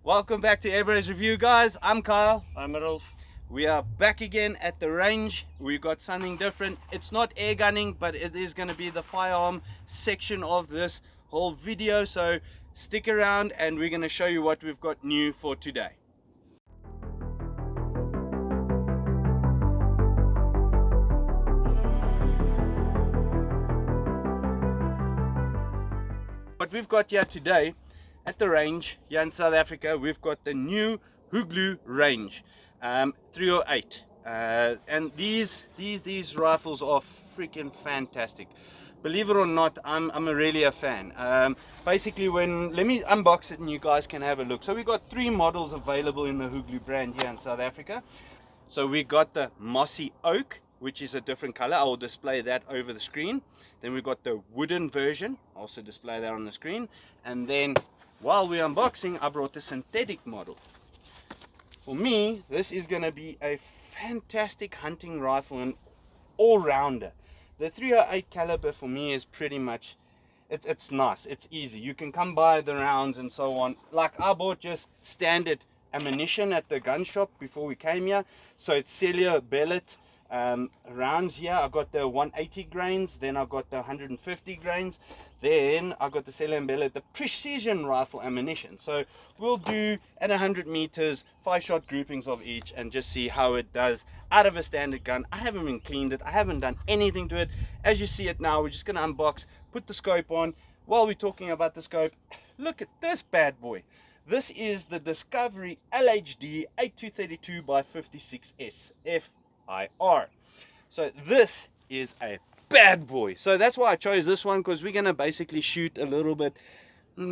Welcome back to Everest Review, guys. I'm Kyle. I'm Rolf. We are back again at the range. We've got something different. It's not air gunning, but it is going to be the firearm section of this whole video. So stick around and we're going to show you what we've got new for today. What we've got here today at the range here in South Africa, we've got the new Huglu range 308, and these rifles are freaking fantastic. Believe it or not, I'm really a fan. Basically, let me unbox it and you guys can have a look. So we got 3 models available in the Huglu brand here in South Africa. So we got the mossy oak, which is a different color. I will display that over the screen. Then we've got the wooden version, also display that on the screen. And then while we're unboxing, I brought the synthetic model. For me, this is going to be a fantastic hunting rifle and all-rounder. The 308 caliber for me is pretty much, it's nice, it's easy. You can come by the rounds and so on. Like I bought just standard ammunition at the gun shop before we came here. So it's cellular billet rounds here. I got the 180 grains, then I got the 150 grains, then I got the cellular billet, the precision rifle ammunition. So we'll do at 100 meters 5-shot groupings of each and just see how it does out of a standard gun. I haven't even cleaned it, I haven't done anything to it. As you see it now, we're just going to unbox, put the scope on. While we're talking about the scope, look at this bad boy. This is the Discovery LHD 8232 by 56S FIR. So this is a bad boy. So that's why I chose this one, because we're going to basically shoot a little bit,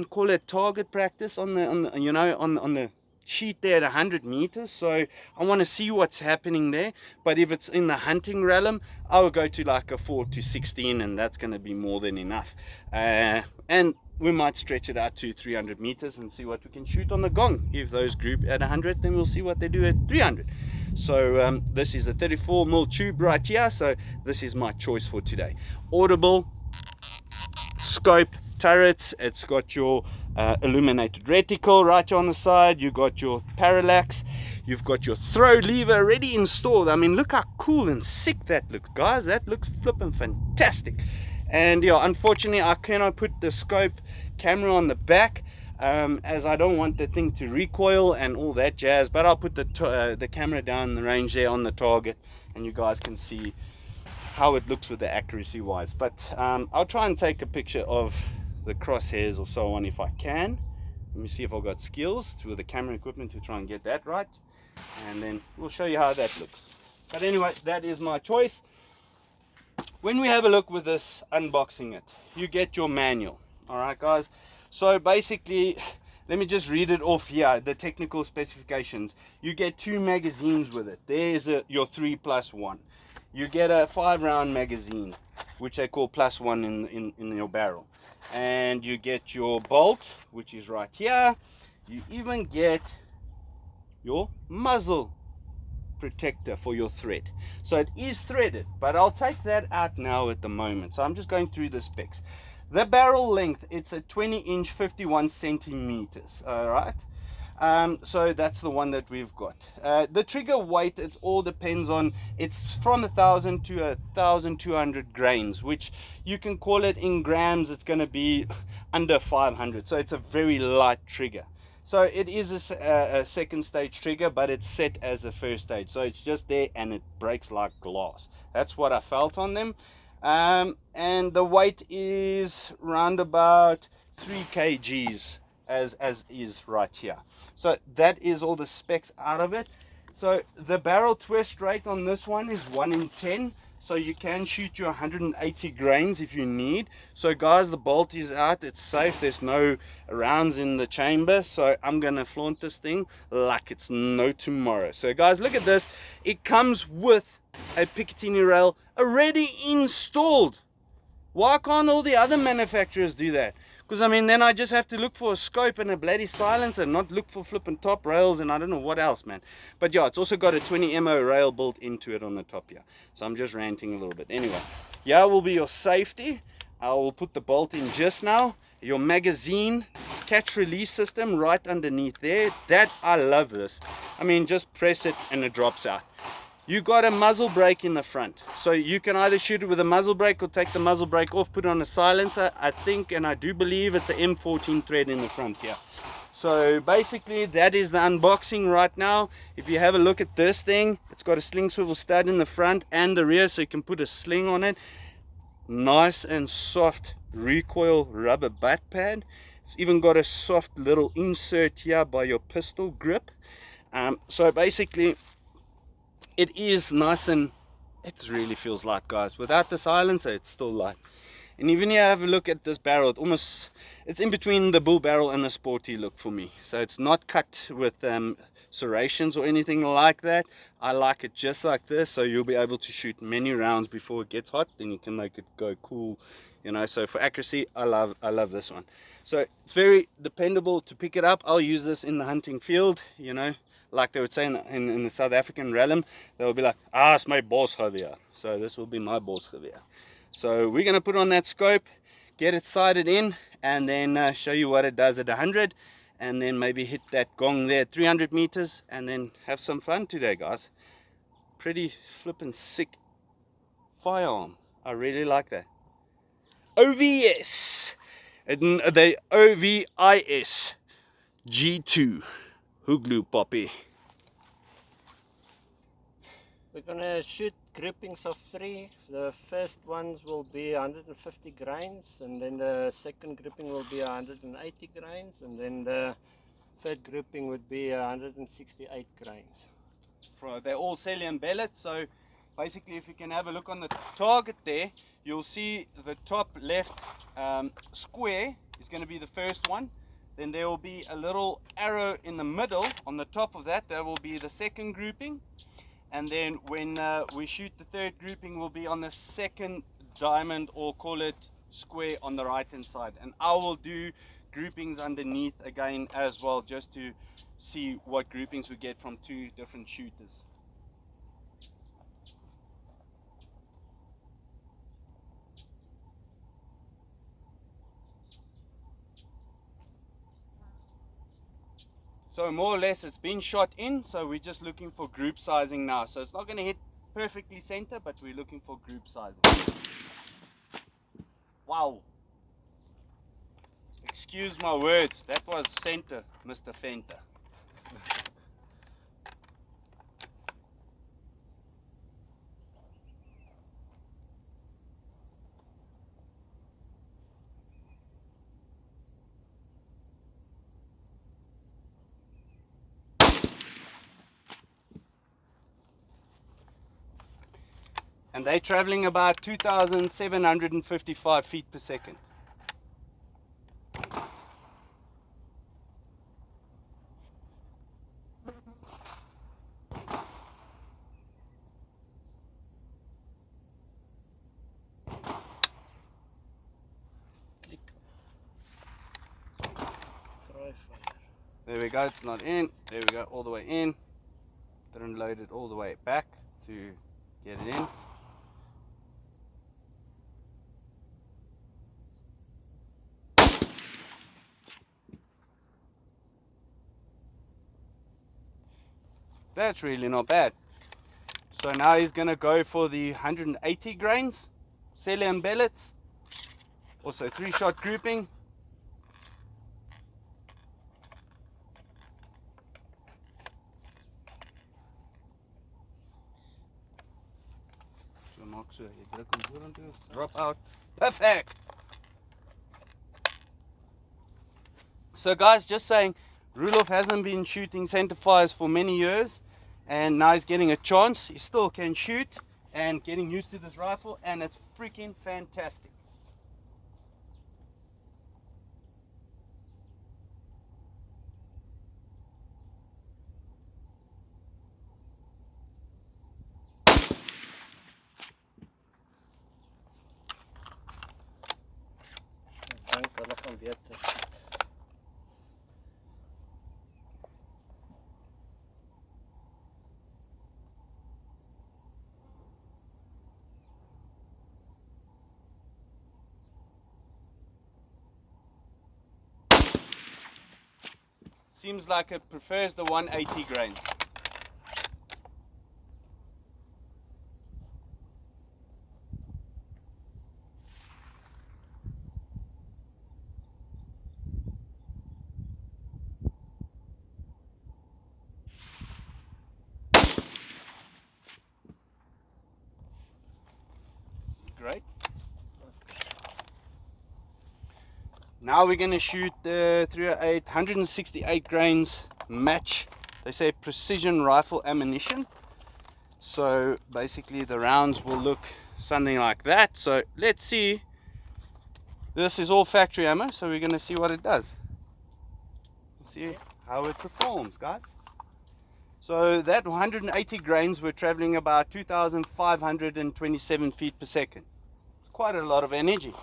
call it target practice on the sheet there at 100 meters. So I want to see what's happening there. But if it's in the hunting realm, I will go to like a 4 to 16, and that's going to be more than enough. And we might stretch it out to 300 meters and see what we can shoot on the gong. If those group at 100, then we'll see what they do at 300. So this is a 34mm tube right here. So this is my choice for today. Audible, scope, turrets. It's got your illuminated reticle right here on the side. You got your parallax. You've got your throw lever already installed. I mean, look how cool and sick that looks, guys. That looks flipping fantastic. And yeah, unfortunately I cannot put the scope camera on the back, as I don't want the thing to recoil and all that jazz. But I'll put the camera down the range there on the target, and you guys can see how it looks with the accuracy wise. But I'll try and take a picture of the crosshairs or so on if I can. Let me see if I've got skills with the camera equipment to try and get that right, and then we'll show you how that looks. But anyway, that is my choice. When we have a look with this, unboxing it, you get your manual. All right, guys. So basically, let me just read it off here, the technical specifications. You get 2 magazines with it. There's your 3+1. You get a 5-round magazine, which they call +1 in your barrel. And you get your bolt, which is right here. You even get your muzzle protector for your thread. So it is threaded, but I'll take that out now at the moment. So I'm just going through the specs. The barrel length, it's a 20-inch 51 centimeters. All right. So that's the one that we've got. The trigger weight, it all depends on, it's from 1,000 to 1,200 grains, which you can call it in grams. It's going to be under 500. So it's a very light trigger. So it is a second stage trigger, but it's set as a first stage. So it's just there and it breaks like glass. That's what I felt on them. And the weight is round about 3 kgs as is right here. So that is all the specs out of it. So the barrel twist rate on this one is 1 in 10. So you can shoot your 180 grains if you need. So guys, the bolt is out, it's safe, there's no rounds in the chamber. So I'm gonna flaunt this thing like it's no tomorrow. So guys, look at this. It comes with a Picatinny rail already installed. Why can't all the other manufacturers do that? Because I mean, then I just have to look for a scope and a bloody silencer, not look for flipping top rails and I don't know what else, man. But yeah, it's also got a 20 MO rail built into it on the top here. So I'm just ranting a little bit. Anyway, here will be your safety. I will put the bolt in just now, your magazine catch release system right underneath there. That, I love this. I mean, just press it and it drops out. You got a muzzle brake in the front, so you can either shoot it with a muzzle brake or take the muzzle brake off, put on a silencer. I think, and I do believe, it's an M14 thread in the front here. So basically that is the unboxing right now. If you have a look at this thing, it's got a sling swivel stud in the front and the rear, so you can put a sling on it. Nice and soft recoil rubber butt pad. It's even got a soft little insert here by your pistol grip. So basically it is nice, and it really feels light, guys. Without the silencer, it's still light. And even here, have a look at this barrel. It's in between the bull barrel and the sporty look for me. So it's not cut with serrations or anything like that. I like it just like this, so you'll be able to shoot many rounds before it gets hot. Then you can make it go cool, you know. So for accuracy, I love this one. So it's very dependable to pick it up. I'll use this in the hunting field, you know. Like they would say in the South African realm, they'll be like, ah, it's my borsgeweer. So this will be my borsgeweer. So we're going to put on that scope, get it sighted in, and then show you what it does at 100, and then maybe hit that gong there at 300 meters, and then have some fun today, guys. Pretty flippin' sick firearm. I really like that. OVS, the OVIS G2 Huglu Poppy. We're gonna shoot groupings of 3. The first ones will be 150 grains, and then the second grouping will be 180 grains, and then the third grouping would be 168 grains. They're all salient bellet, so basically if you can have a look on the target there, you'll see the top left square is going to be the first one. Then there will be a little arrow in the middle on the top of that. That will be the second grouping. And then when we shoot the third grouping, will be on the second diamond, or call it square, on the right hand side. And I will do groupings underneath again as well, just to see what groupings we get from 2 different shooters. So more or less it's been shot in, so we're just looking for group sizing now. So it's not going to hit perfectly center, but we're looking for group sizing. Wow. Excuse my words, that was center, Mr. Fenter. And they're traveling about 2,755 feet per second. There we go, it's not in. There we go, all the way in. Didn't load it all the way back to get it in. That's really not bad. So now he's going to go for the 180 grains, salient bellets, also 3-shot grouping. Drop out. Perfect. So guys, just saying, Roelof hasn't been shooting center fires for many years, and now he's getting a chance. He still can shoot and getting used to this rifle, and it's freaking fantastic. Seems like it prefers the 180 grains. Great. Now we're going to shoot the 308 168 grains match. They say precision rifle ammunition. So basically the rounds will look something like that. So let's see. This is all factory ammo, so we're going to see what it does. See how it performs, guys. So that 180 grains, we're traveling about 2,527 feet per second. Quite a lot of energy.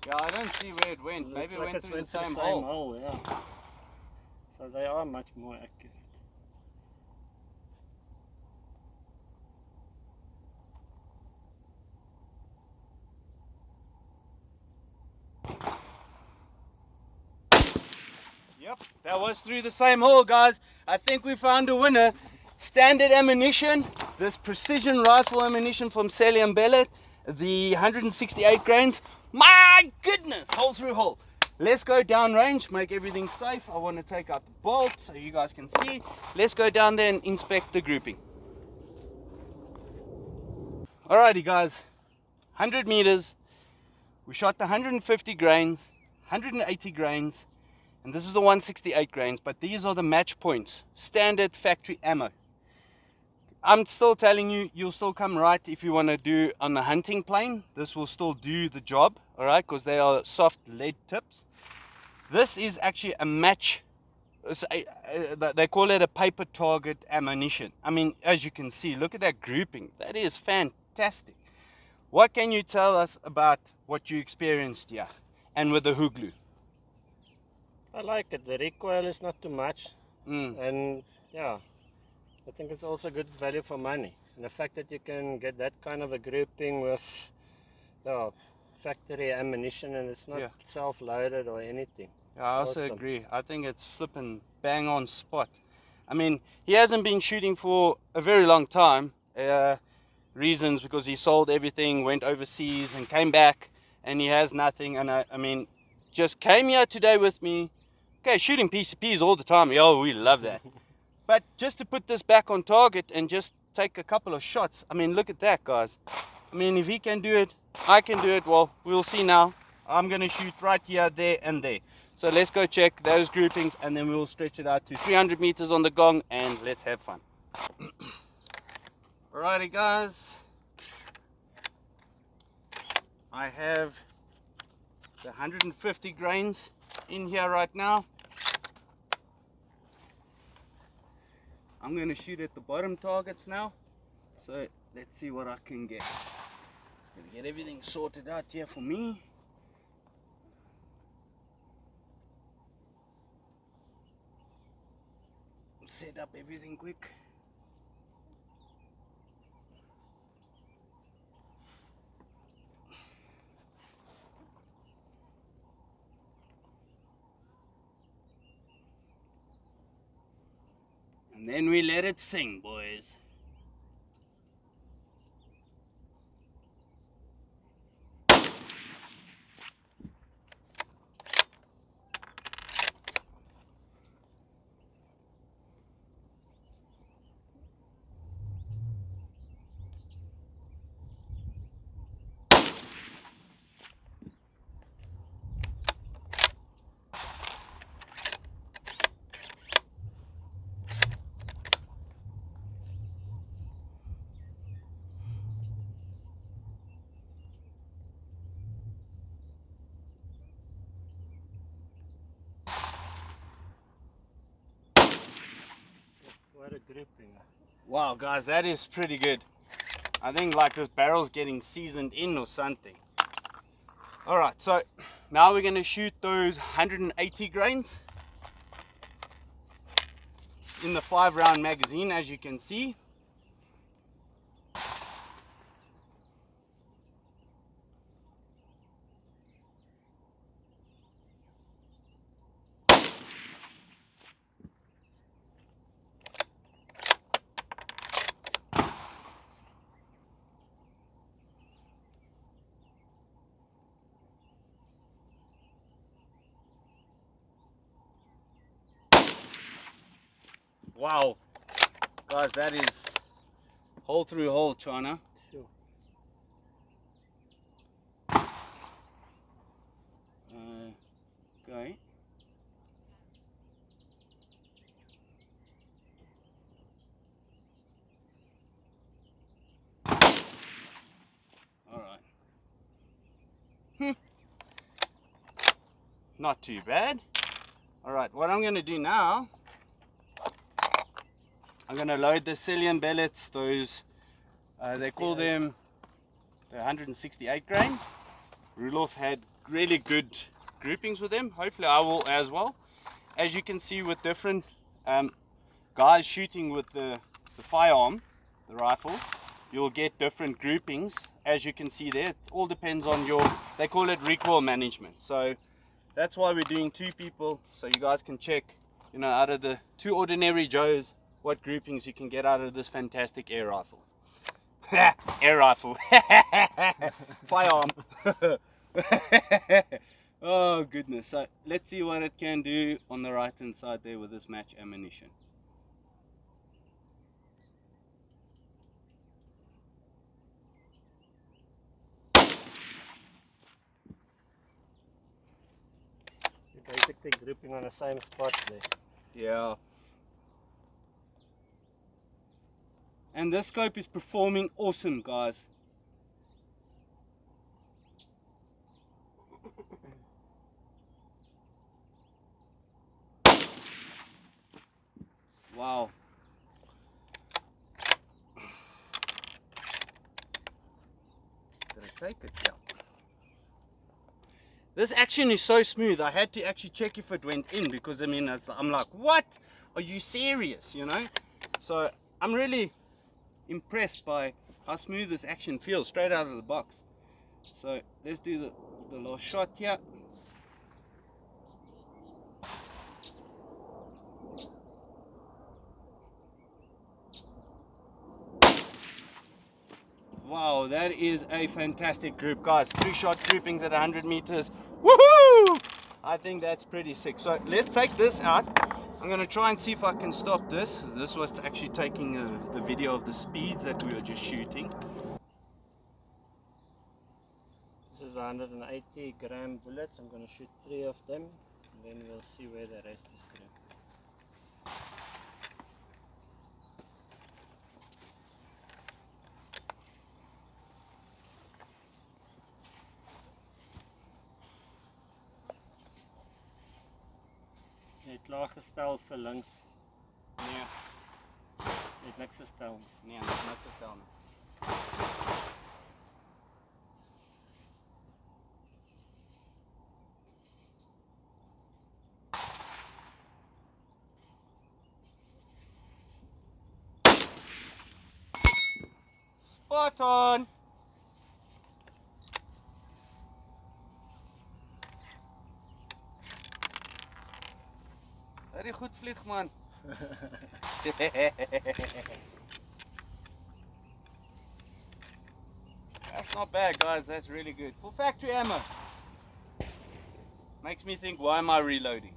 Yeah, I don't see where it went. Maybe it went through the same hole. Yeah. So they are much more accurate. Yep, that was through the same hole, guys. I think we found a winner. Standard ammunition, this precision rifle ammunition from C.I.P, the 168 grains. My goodness, hole through hole. Let's go down range, make everything safe. I want to take out the bolt so you guys can see. Let's go down there and inspect the grouping. Alrighty guys, 100 meters. We shot the 150 grains, 180 grains, and this is the 168 grains, but these are the match points, standard factory ammo. I'm still telling you, you'll still come right if you want to do on the hunting plane. This will still do the job, all right, because they are soft lead tips. This is actually a match. They call it a paper target ammunition. I mean, as you can see, look at that grouping. That is fantastic. What can you tell us about what you experienced here and with the Huglu? I like it. The recoil is not too much. And yeah, I think it's also good value for money. And the fact that you can get that kind of a grouping with factory ammunition and it's not self-loaded or anything. Yeah, I also agree. I think it's flipping bang on spot. I mean, he hasn't been shooting for a very long time. Reasons because he sold everything, went overseas and came back and he has nothing. And I mean, just came here today with me. Okay, shooting PCPs all the time. Yo, we love that. But just to put this back on target and just take a couple of shots. I mean, look at that, guys. I mean, if he can do it, I can do it. Well, we'll see now. I'm going to shoot right here, there, and there. So let's go check those groupings and then we'll stretch it out to 300 meters on the gong and let's have fun. Alrighty, guys. I have the 150 grains in here right now. I'm going to shoot at the bottom targets now. So let's see what I can get. Just going to get everything sorted out here for me. Set up everything quick. And then we let it sing, boys. gripping. Wow, guys, that is pretty good. I think like this barrel's getting seasoned in or something. All right, so now we're going to shoot those 180 grains. It's in the 5-round magazine, as you can see. Wow, guys, that is hole through hole, China. Sure. Okay. All right. Not too bad. All right, what I'm going to do now, I'm going to load the Cillian bellets, those, they call them the 168 grains. Roelof had really good groupings with them. Hopefully I will as well. As you can see with different guys shooting with the firearm, the rifle, you'll get different groupings. As you can see there, it all depends on your, they call it recoil management. So that's why we're doing 2 people, so you guys can check, you know, out of the 2 ordinary Joes, what groupings you can get out of this fantastic air rifle. Air rifle. Firearm. Oh goodness. So let's see what it can do on the right hand side there with this match ammunition. You're basically gripping on the same spot there. Yeah. And this scope is performing awesome, guys. Wow. Did I take it? Yeah. This action is so smooth, I had to actually check if it went in, because I mean, I'm like, what? Are you serious, you know? So I'm really impressed by how smooth this action feels straight out of the box. So let's do the last shot here. Wow, that is a fantastic group, guys. 3-shot groupings at 100 meters. Woohoo! I think that's pretty sick. So let's take this out. I'm going to try and see if I can stop this, because this was actually taking the video of the speeds that we were just shooting. This is 180 gram bullets. I'm going to shoot 3 of them, and then we'll see where the rest is going. Jy het klaar gestel vir links. Nee. Jy het niks gestel. Nee, niks gestel nie. Spot on! Laat die goed vlieg, man. That's not bad, guys. That's really good. Full factory ammo. Makes me think, why am I reloading?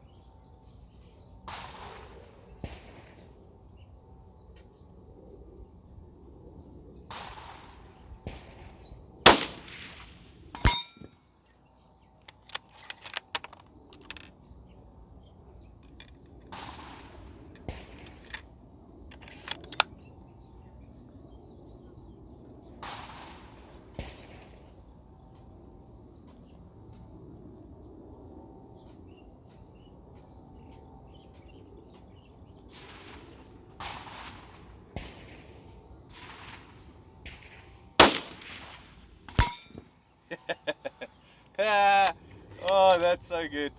Oh, that's so good.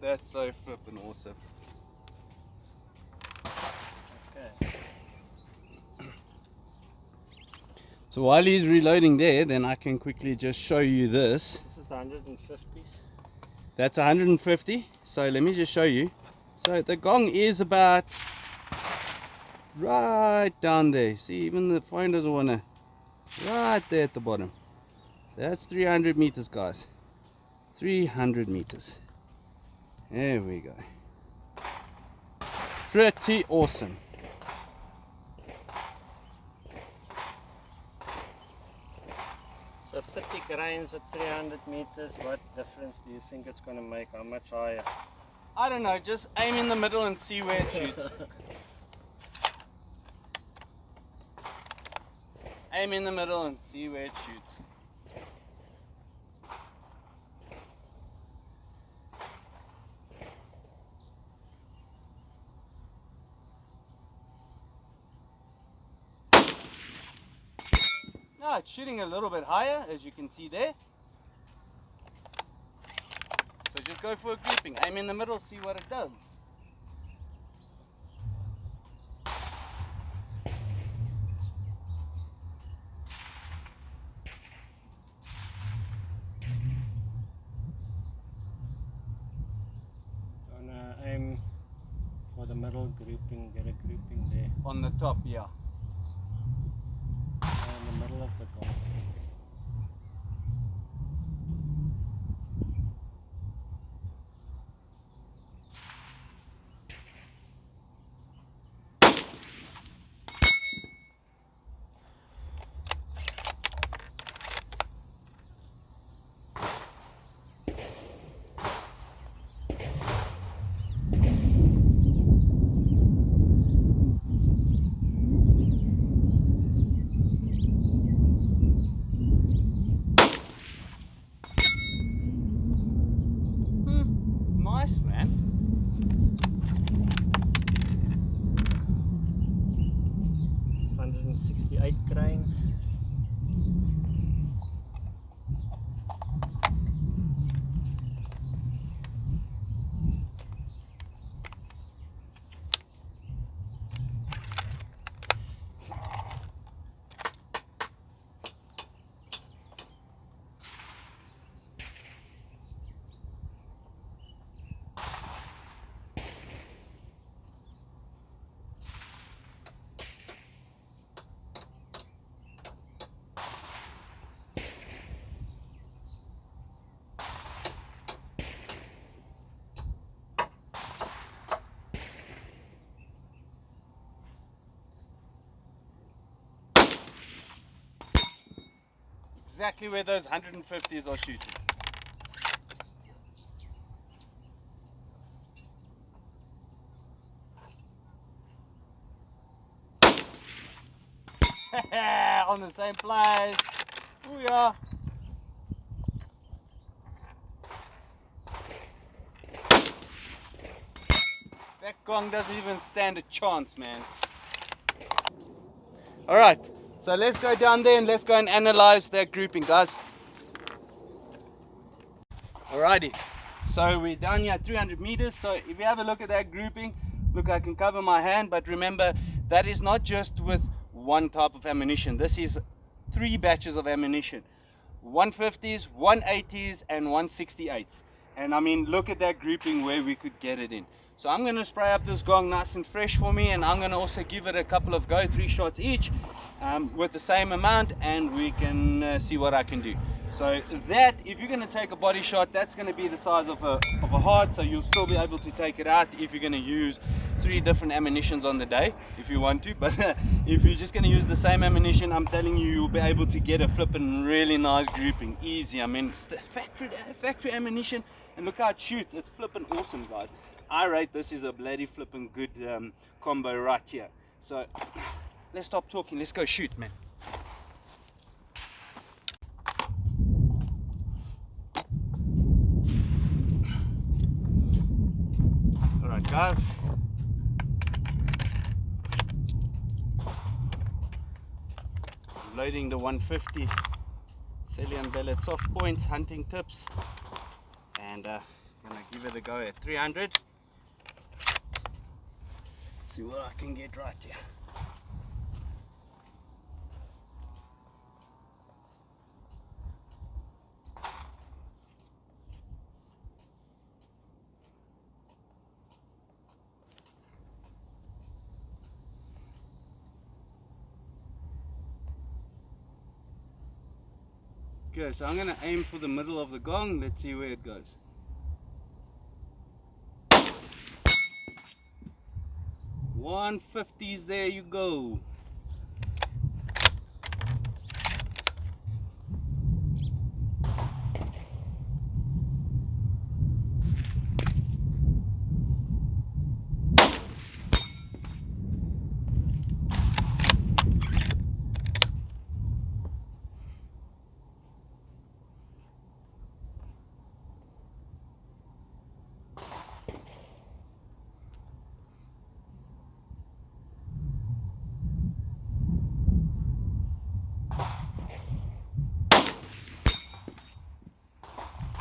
That's so flippin' awesome. Okay. So while he's reloading there, then I can quickly just show you this. This is the 150s. That's 150. So let me just show you. So the gong is about right down there. See, even the phone doesn't want to. Right there at the bottom. So that's 300 meters, guys. 300 meters. There we go. Pretty awesome. So 50 grains at 300 meters, what difference do you think it's going to make? How much higher? I don't know, just aim in the middle and see where it shoots. Aim in the middle and see where it shoots. No, it's shooting a little bit higher, as you can see there. So just go for a grouping. Aim in the middle, see what it does. Gonna aim for the middle grouping, get a grouping there. On the top, yeah. In the middle of the gong. Nice, man. Grains. Exactly where those 150s are shooting. On the same place. Booyah. That gong doesn't even stand a chance, man. Alright, so let's go down there and let's go and analyze that grouping, guys. Alrighty, so we're down here at 300 meters. So if you have a look at that grouping, look, I can cover my hand, but remember, that is not just with one type of ammunition. This is 3 batches of ammunition. 150s, 180s, and 168s. And I mean, look at that grouping where we could get it in. So I'm going to spray up this gong nice and fresh for me, and I'm going to also give it a couple of go, 3 shots each with the same amount, and we can see what I can do. So that, if you're going to take a body shot, that's going to be the size of a heart, so you'll still be able to take it out if you're going to use 3 different ammunitions on the day, if you want to. But if you're just going to use the same ammunition, I'm telling you, you'll be able to get a flipping really nice grouping, easy. I mean, factory ammunition, and look how it shoots. It's flipping awesome, guys. I rate this is a bloody flipping good combo right here. So let's stop talking, let's go shoot, man. Alright, guys. Loading the 150 Cellium bellet soft points, hunting tips, and I'm gonna give it a go at 300. See what I can get right here. Okay, so I'm going to aim for the middle of the gong. Let's see where it goes. $150s, there you go.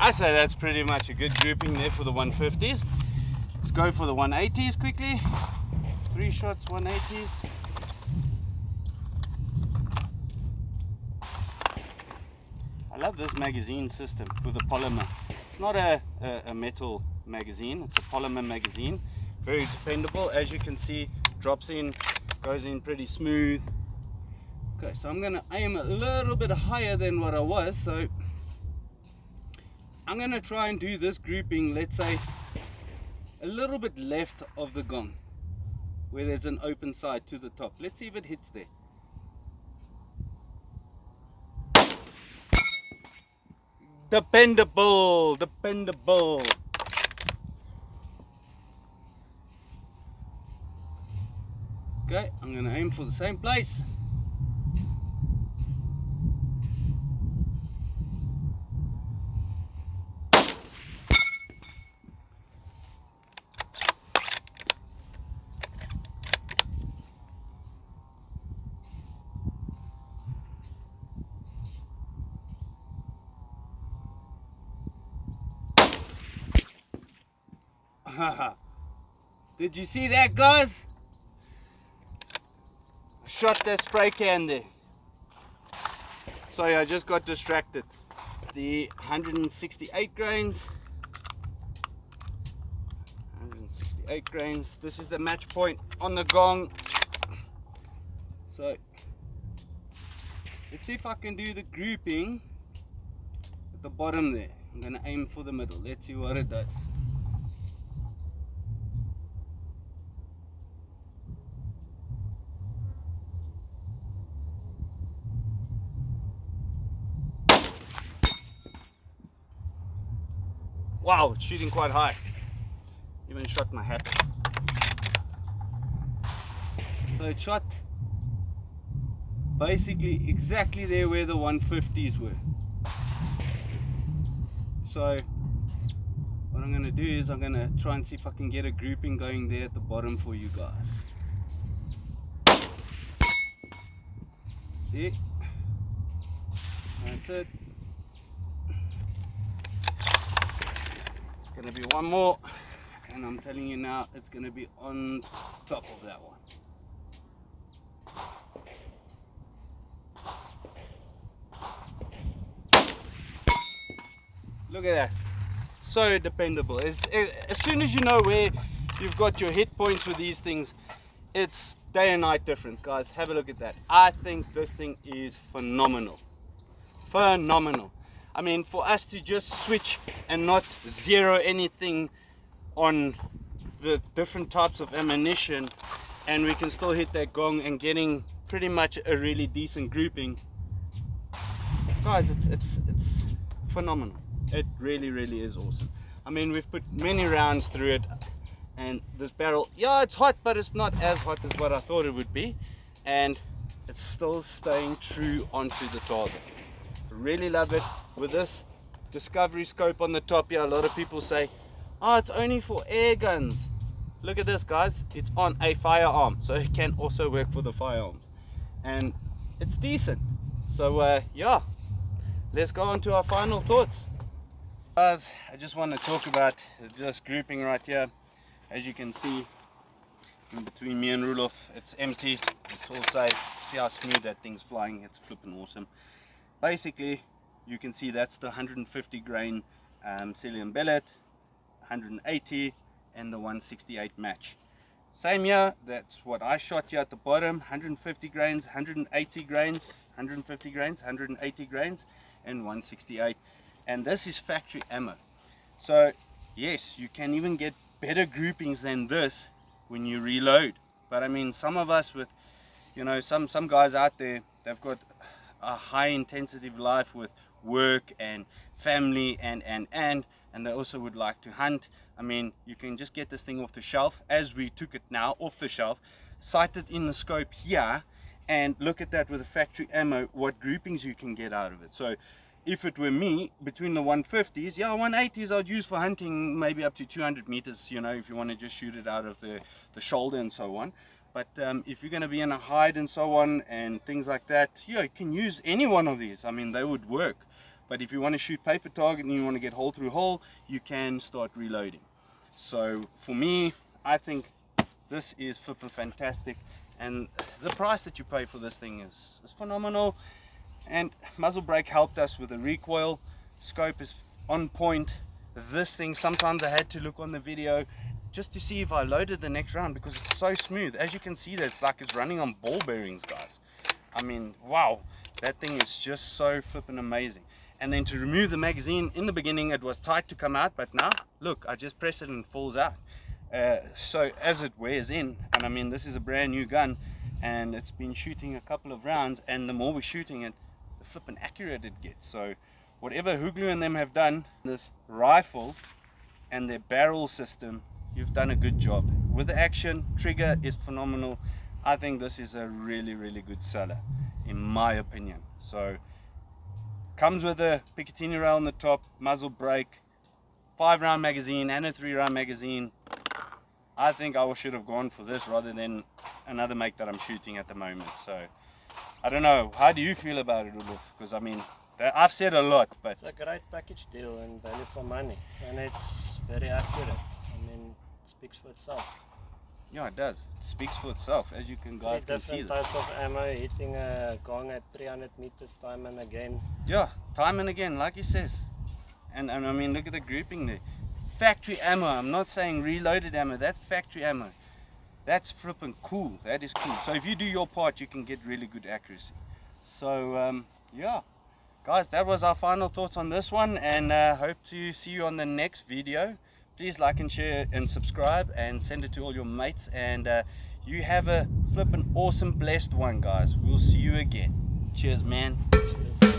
I say that's pretty much a good grouping there for the 150s. Let's go for the 180s quickly. 3 shots, 180s. I love this magazine system with the polymer. It's not a metal magazine, it's a polymer magazine. Very dependable, as you can see, drops in, goes in pretty smooth. Okay, so I'm gonna aim a little bit higher than what I was, so I'm going to try and do this grouping, let's say, a little bit left of the gong, where there's an open side to the top. Let's see if it hits there. Dependable, dependable. Okay, I'm going to aim for the same place. Did you see that, guys? Shot that spray can there. Sorry, I just got distracted. The 168 grains. 168 grains. This is the match point on the gong. So let's see if I can do the grouping at the bottom there. I'm gonna aim for the middle. Let's see what it does. Wow, it's shooting quite high. Even shot my hat. So it shot basically exactly there where the 150s were. So what I'm going to do is I'm going to try and see if I can get a grouping going there at the bottom for you guys. See? That's it. Gonna be one more, and I'm telling you now, it's gonna be on top of that one. Look at that, so dependable. As soon as you know where you've got your hit points with these things, it's day and night difference, guys. Have a look at that. I think this thing is phenomenal. Phenomenal. I mean, for us to just switch and not zero anything on the different types of ammunition, and we can still hit that gong and getting pretty much a really decent grouping, guys, it's phenomenal. It really is awesome. I mean, we've put many rounds through it, and this barrel, yeah, it's hot, but it's not as hot as what I thought it would be, and it's still staying true onto the target. Really love it. With this discovery scope on the top here, a lot of people say, oh, it's only for air guns. Look at this, guys, it's on a firearm, so it can also work for the firearms, and it's decent. So yeah, let's go on to our final thoughts. Guys, I just want to talk about this grouping right here. As you can see, in between me and Rudolph, it's empty, it's all safe. See how smooth that thing's flying, it's flipping awesome. Basically, you can see that's the 150 grain Cillian billet, 180 and the 168 match. Same here, that's what I shot here at the bottom, 150 grains, 180 grains, 150 grains, 180 grains and 168. And this is factory ammo. So yes, you can even get better groupings than this when you reload. But I mean, some of us with, you know, some guys out there, they've got a high intensity life with work and family and they also would like to hunt. I mean, you can just get this thing off the shelf, as we took it now off the shelf, sight it in the scope here, and look at that with the factory ammo, what groupings you can get out of it. So if it were me, between the 150s, yeah, 180s I'd use for hunting, maybe up to 200 meters, you know, if you want to just shoot it out of the shoulder and so on. But if you're going to be in a hide and so on and things like that, yeah, you can use any one of these. I mean, they would work. But if you want to shoot paper target and you want to get hole through hole, you can start reloading. So for me, I think this is flipping fantastic, and the price that you pay for this thing is phenomenal. And muzzle brake helped us with the recoil, scope is on point. This thing, sometimes I had to look on the video just to see if I loaded the next round, because it's so smooth. As you can see, that it's like it's running on ball bearings, guys. I mean, wow, that thing is just so flipping amazing. And then to remove the magazine, in the beginning it was tight to come out, but now look, I just press it and it falls out. So as it wears in, and I mean, this is a brand new gun and it's been shooting a couple of rounds, and the more we're shooting it, the flipping accurate it gets. So whatever Huglu and them have done, this rifle and their barrel system, you've done a good job. With the action, trigger is phenomenal. I think this is a really, really good seller, in my opinion. So comes with a Picatinny rail on the top, muzzle brake, 5-round magazine and a 3-round magazine. I think I should have gone for this rather than another make that I'm shooting at the moment. So I don't know, how do you feel about it, Rudolph? Because I mean, I've said a lot, but it's a great package deal and value for money, and it's very accurate. I mean, it speaks for itself. Yeah, it does. It speaks for itself, as you guys can see. 3 different types of ammo, hitting a gong at 300 meters time and again. Yeah, time and again, like he says. And I mean, look at the grouping there. Factory ammo, I'm not saying reloaded ammo, that's factory ammo. That's flipping cool, that is cool. So if you do your part, you can get really good accuracy. So yeah, guys, that was our final thoughts on this one, and hope to see you on the next video. Please like and share and subscribe and send it to all your mates, and you have a flippin' awesome blessed one, guys. We'll see you again. Cheers, man. Cheers.